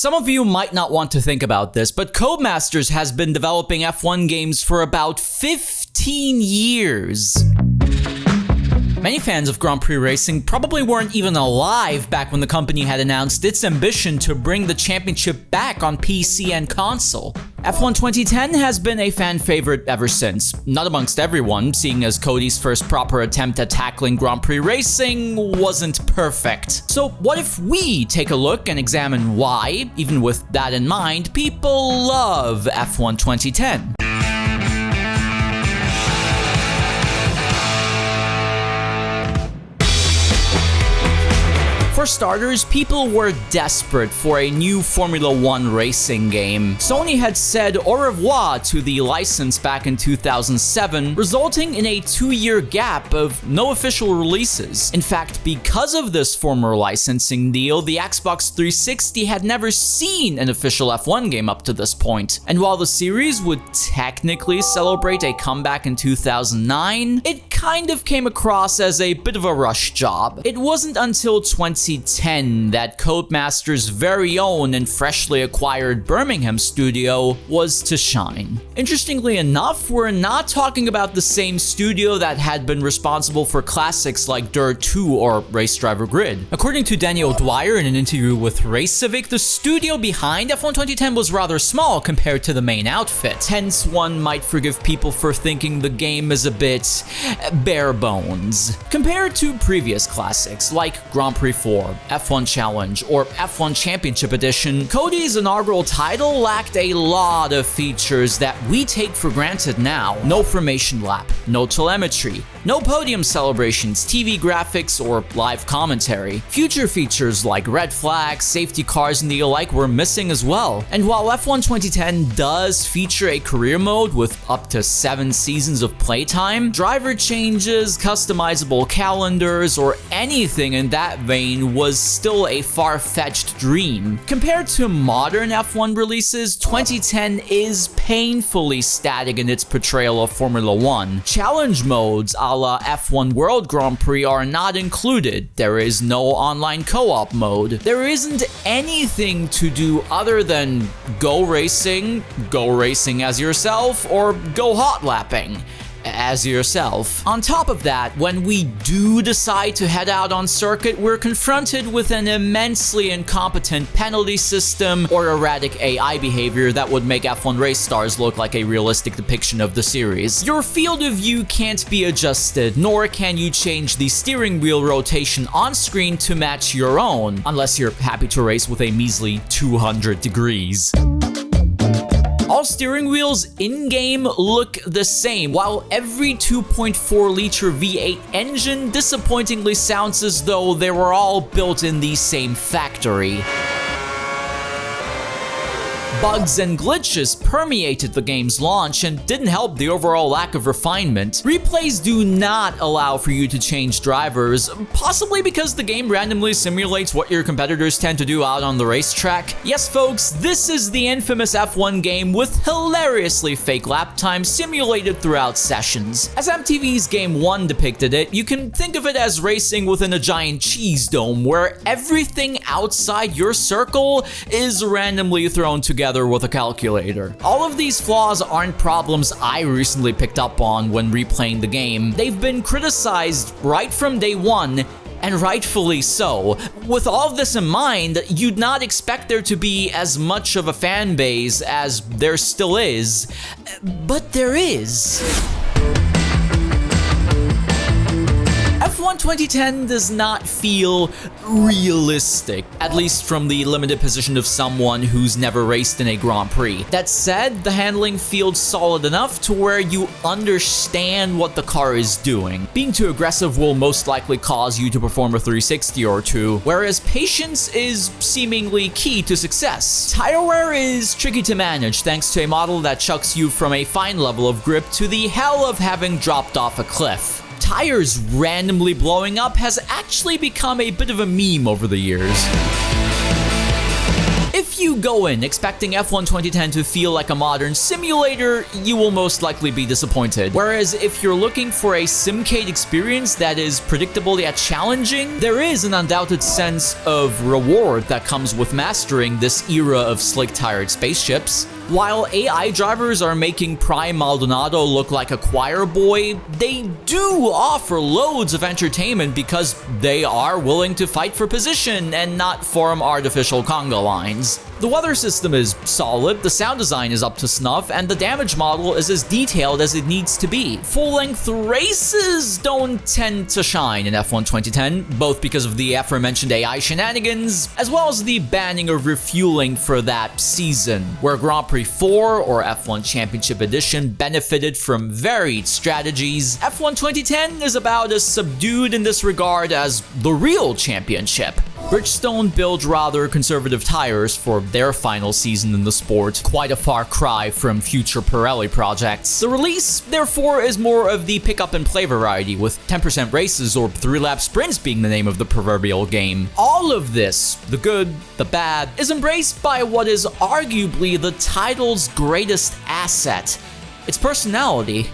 Some of you might not want to think about this, but Codemasters has been developing F1 games for about 15 years. Many fans of Grand Prix racing probably weren't even alive back when the company had announced its ambition to bring the championship back on PC and console. F1 2010 has been a fan favorite ever since. Not amongst everyone, seeing as Cody's first proper attempt at tackling Grand Prix racing wasn't perfect. So what if we take a look and examine why, even with that in mind, people love F1 2010? For starters, people were desperate for a new Formula 1 racing game. Sony had said au revoir to the license back in 2007, resulting in a 2-year gap of no official releases. In fact, because of this former licensing deal, the Xbox 360 had never seen an official F1 game up to this point. And while the series would technically celebrate a comeback in 2009, it kind of came across as a bit of a rush job. It wasn't until 2010 that Codemasters' very own and freshly acquired Birmingham studio was to shine. Interestingly enough, we're not talking about the same studio that had been responsible for classics like Dirt 2 or Race Driver Grid. According to Daniel Dwyer in an interview with Race Civic, the studio behind F1 2010 was rather small compared to the main outfit. Hence, one might forgive people for thinking the game is a bit bare bones. Compared to previous classics like Grand Prix 4, F1 Challenge, or F1 Championship Edition, Cody's inaugural title lacked a lot of features that we take for granted now. No formation lap, no telemetry, no podium celebrations, TV graphics, or live commentary. Future features like red flags, safety cars, and the alike were missing as well. And while F1 2010 does feature a career mode with up to 7 seasons of playtime, driver changes, customizable calendars, or anything in that vein was still a far-fetched dream. Compared to modern F1 releases, 2010 is painfully static in its portrayal of Formula 1. Challenge modes a la F1 World Grand Prix are not included. There is no online co-op mode. There isn't anything to do other than go racing as yourself, or go hot lapping as yourself. On top of that, when we do decide to head out on circuit, we're confronted with an immensely incompetent penalty system or erratic AI behavior that would make F1 race stars look like a realistic depiction of the series. Your field of view can't be adjusted, nor can you change the steering wheel rotation on screen to match your own, unless you're happy to race with a measly 200 degrees. All steering wheels in-game look the same, while every 2.4-liter V8 engine disappointingly sounds as though they were all built in the same factory. Bugs and glitches permeated the game's launch and didn't help the overall lack of refinement. Replays do not allow for you to change drivers, possibly because the game randomly simulates what your competitors tend to do out on the racetrack. Yes, folks, this is the infamous F1 game with hilariously fake lap time simulated throughout sessions. As MTV's Game 1 depicted it, you can think of it as racing within a giant cheese dome where everything outside your circle is randomly thrown together with a calculator. All of these flaws aren't problems I recently picked up on when replaying the game. They've been criticized right from day one, and rightfully so. With all of this in mind, you'd not expect there to be as much of a fan base as there still is, but there is. F1 2010 does not feel realistic, at least from the limited position of someone who's never raced in a Grand Prix. That said, the handling feels solid enough to where you understand what the car is doing. Being too aggressive will most likely cause you to perform a 360 or two, whereas patience is seemingly key to success. Tire wear is tricky to manage thanks to a model that chucks you from a fine level of grip to the hell of having dropped off a cliff. Tires randomly blowing up has actually become a bit of a meme over the years. If you go in expecting F1 2010 to feel like a modern simulator, you will most likely be disappointed. Whereas if you're looking for a simcade experience that is predictable yet challenging, there is an undoubted sense of reward that comes with mastering this era of slick-tired spaceships. While AI drivers are making Prix Maldonado look like a choir boy, they do offer loads of entertainment because they are willing to fight for position and not form artificial conga lines. The weather system is solid, the sound design is up to snuff, and the damage model is as detailed as it needs to be. Full-length races don't tend to shine in F1 2010, both because of the aforementioned AI shenanigans, as well as the banning of refueling for that season, where Grand Prix 4 or F1 Championship Edition benefited from varied strategies. F1 2010 is about as subdued in this regard as the real championship. Bridgestone built rather conservative tires for their final season in the sport, quite a far cry from future Pirelli projects. The release, therefore, is more of the pick-up-and-play variety, with 10% races or 3-lap sprints being the name of the proverbial game. All of this, the good, the bad, is embraced by what is arguably the title's greatest asset, its personality.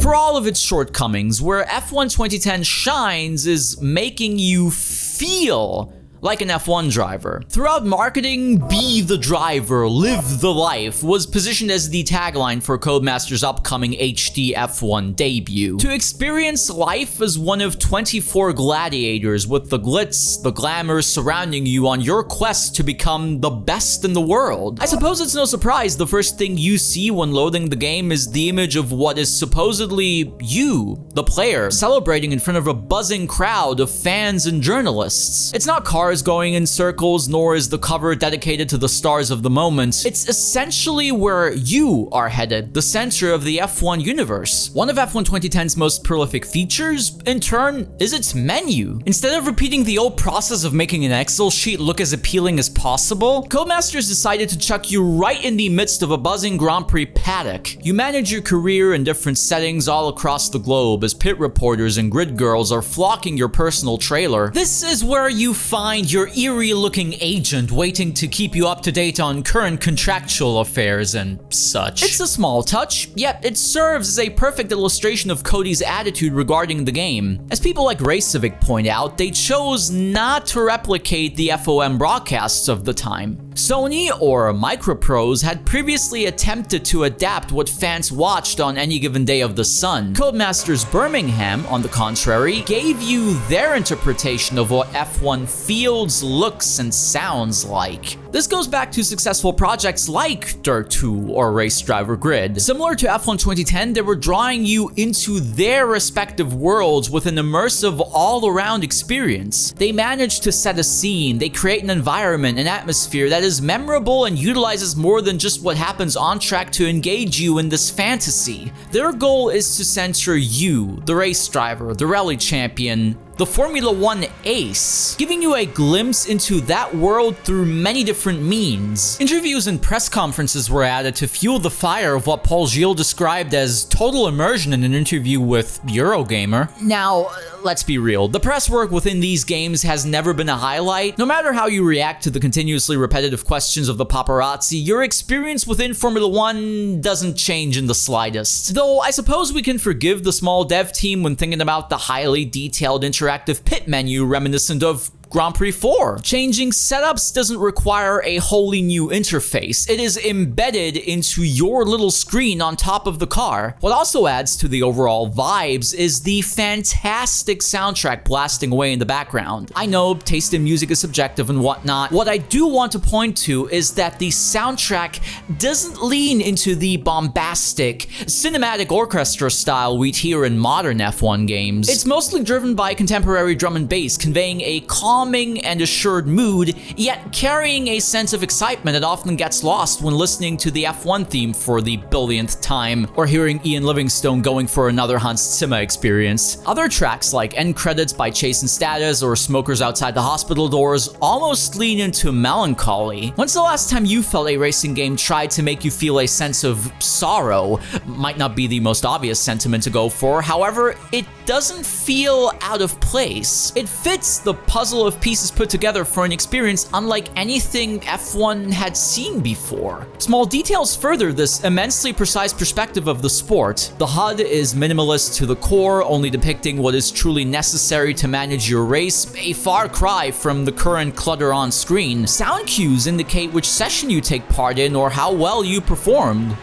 For all of its shortcomings, where F1 2010 shines is making you feel like an F1 driver. Throughout marketing, "Be the driver, live the life" was positioned as the tagline for Codemasters' upcoming HD F1 debut. To experience life as one of 24 gladiators with the glitz, the glamour surrounding you on your quest to become the best in the world. I suppose it's no surprise the first thing you see when loading the game is the image of what is supposedly you, the player, celebrating in front of a buzzing crowd of fans and journalists. It's not cars going in circles, nor is the cover dedicated to the stars of the moment. It's essentially where you are headed, the center of the F1 universe. One of F1 2010's most prolific features, in turn, is its menu. Instead of repeating the old process of making an Excel sheet look as appealing as possible, Codemasters decided to chuck you right in the midst of a buzzing Grand Prix paddock. You manage your career in different settings all across the globe as pit reporters and grid girls are flocking your personal trailer. This is where you find your eerie-looking agent waiting to keep you up to date on current contractual affairs and such. It's a small touch, yet it serves as a perfect illustration of Cody's attitude regarding the game. As people like RaceCivic point out, they chose not to replicate the FOM broadcasts of the time. Sony, or Microprose, had previously attempted to adapt what fans watched on any given day of the sun. Codemasters Birmingham, on the contrary, gave you their interpretation of what F1 feels, looks, and sounds like. This goes back to successful projects like Dirt 2 or Race Driver Grid. Similar to F1 2010, they were drawing you into their respective worlds with an immersive all-around experience. They managed to set a scene, they create an environment, an atmosphere that is memorable and utilizes more than just what happens on track to engage you in this fantasy. Their goal is to center you, the race driver, the rally champion, the Formula 1 ace, giving you a glimpse into that world through many different means. Interviews and press conferences were added to fuel the fire of what Paul Gilles described as total immersion in an interview with Eurogamer. Now, let's be real, the press work within these games has never been a highlight. No matter how you react to the continuously repetitive questions of the paparazzi, your experience within Formula 1 doesn't change in the slightest. Though I suppose we can forgive the small dev team when thinking about the highly detailed interactive pit menu reminiscent of Grand Prix 4. Changing setups doesn't require a wholly new interface. It is embedded into your little screen on top of the car. What also adds to the overall vibes is the fantastic soundtrack blasting away in the background. I know taste in music is subjective and whatnot. What I do want to point to is that the soundtrack doesn't lean into the bombastic, cinematic orchestra style we'd hear in modern F1 games. It's mostly driven by contemporary drum and bass, conveying a calming and assured mood, yet carrying a sense of excitement that often gets lost when listening to the F1 theme for the billionth time, or hearing Ian Livingstone going for another Hans Zimmer experience. Other tracks like End Credits by Chase and Status or Smokers Outside the Hospital Doors almost lean into melancholy. When's the last time you felt a racing game tried to make you feel a sense of sorrow? Might not be the most obvious sentiment to go for, however, it doesn't feel out of place. It fits the puzzle of pieces put together for an experience unlike anything F1 had seen before. Small details further this immensely precise perspective of the sport. The HUD is minimalist to the core, only depicting what is truly necessary to manage your race, a far cry from the current clutter on screen. Sound cues indicate which session you take part in or how well you performed.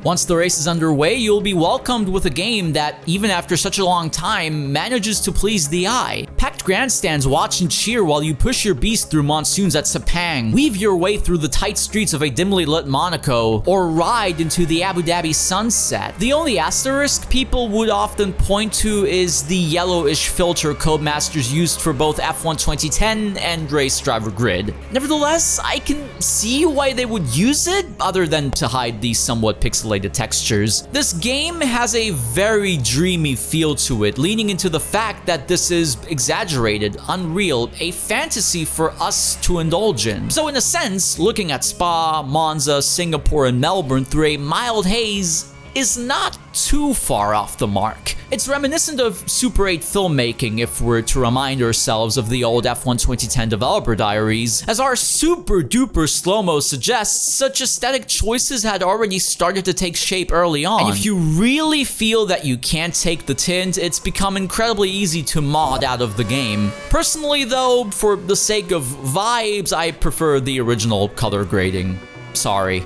Once the race is underway, you'll be welcomed with a game that, even after such a long time, manages to please the eye. Packed grandstands watch and cheer while you push your beast through monsoons at Sepang, weave your way through the tight streets of a dimly lit Monaco, or ride into the Abu Dhabi sunset. The only asterisk people would often point to is the yellowish filter Codemasters used for both F1 2010 and Race Driver Grid. Nevertheless, I can see why they would use it, other than to hide the somewhat pixelated textures. This game has a very dreamy feel to it, leaning into the fact that this is exaggerated, unreal, a fantasy for us to indulge in. So in a sense, looking at Spa, Monza, Singapore, and Melbourne through a mild haze is not too far off the mark. It's reminiscent of Super 8 filmmaking if we're to remind ourselves of the old F1 2010 developer diaries. As our super duper slow-mo suggests, such aesthetic choices had already started to take shape early on. And if you really feel that you can't take the tint, it's become incredibly easy to mod out of the game. Personally though, for the sake of vibes, I prefer the original color grading. Sorry.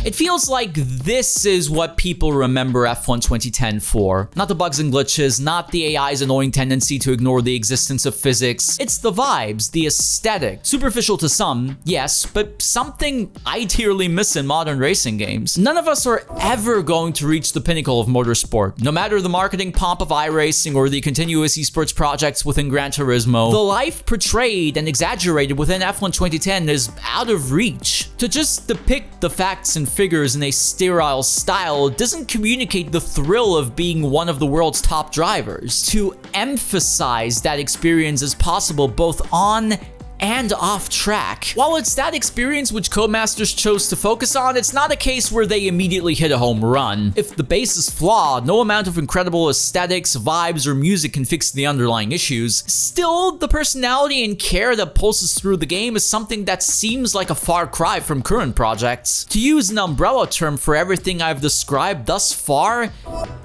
It feels like this is what people remember F1 2010 for. Not the bugs and glitches, not the AI's annoying tendency to ignore the existence of physics. It's the vibes, the aesthetic. Superficial to some, yes, but something I dearly miss in modern racing games. None of us are ever going to reach the pinnacle of motorsport. No matter the marketing pomp of iRacing or the continuous esports projects within Gran Turismo, the life portrayed and exaggerated within F1 2010 is out of reach. To just depict the facts and figures in a sterile style doesn't communicate the thrill of being one of the world's top drivers. To emphasize that experience is possible both on and off track. While it's that experience which Codemasters chose to focus on, it's not a case where they immediately hit a home run. If the base is flawed, no amount of incredible aesthetics, vibes, or music can fix the underlying issues. Still, the personality and care that pulses through the game is something that seems like a far cry from current projects. To use an umbrella term for everything I've described thus far,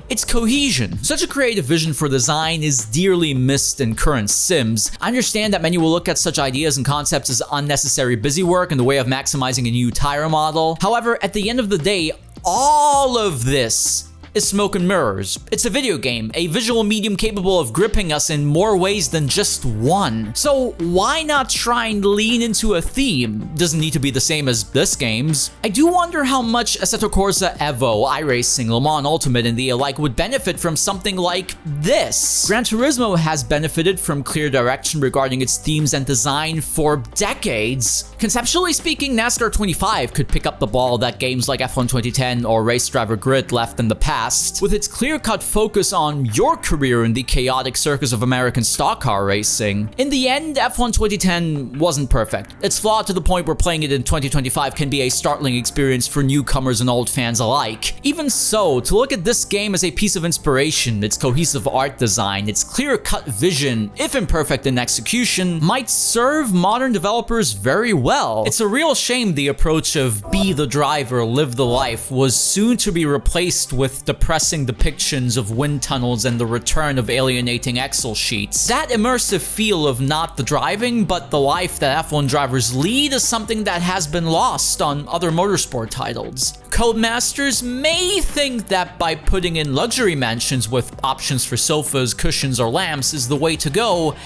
it's cohesion. Such a creative vision for design is dearly missed in current sims. I understand that many will look at such ideas and concepts as unnecessary busy work in the way of maximizing a new tire model. However, at the end of the day, all of this is smoke and mirrors. It's a video game, a visual medium capable of gripping us in more ways than just one. So why not try and lean into a theme? Doesn't need to be the same as this game's. I do wonder how much Assetto Corsa Evo, iRacing, Le Mans Ultimate, and the alike would benefit from something like this. Gran Turismo has benefited from clear direction regarding its themes and design for decades. Conceptually speaking, NASCAR 25 could pick up the ball that games like F1 2010 or Race Driver Grid left in the past, with its clear-cut focus on your career in the chaotic circus of American stock car racing. In the end, F1 2010 wasn't perfect. It's flawed to the point where playing it in 2025 can be a startling experience for newcomers and old fans alike. Even so, to look at this game as a piece of inspiration, its cohesive art design, its clear-cut vision, if imperfect in execution, might serve modern developers very well. It's a real shame the approach of be the driver, live the life was soon to be replaced with depressing depictions of wind tunnels and the return of alienating Excel sheets. That immersive feel of not the driving, but the life that F1 drivers lead is something that has been lost on other motorsport titles. Codemasters may think that by putting in luxury mansions with options for sofas, cushions, or lamps is the way to go.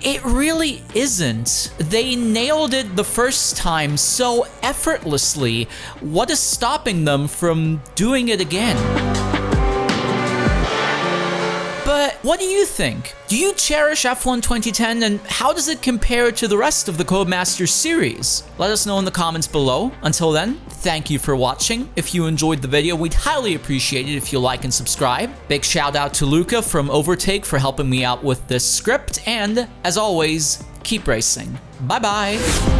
It really isn't. They nailed it the first time so effortlessly. What is stopping them from doing it again? But what do you think? Do you cherish F1 2010, and how does it compare to the rest of the Codemasters series? Let us know in the comments below. Until then, thank you for watching. If you enjoyed the video, we'd highly appreciate it if you like and subscribe. Big shout out to Luca from Overtake for helping me out with this script, and as always, keep racing. Bye bye.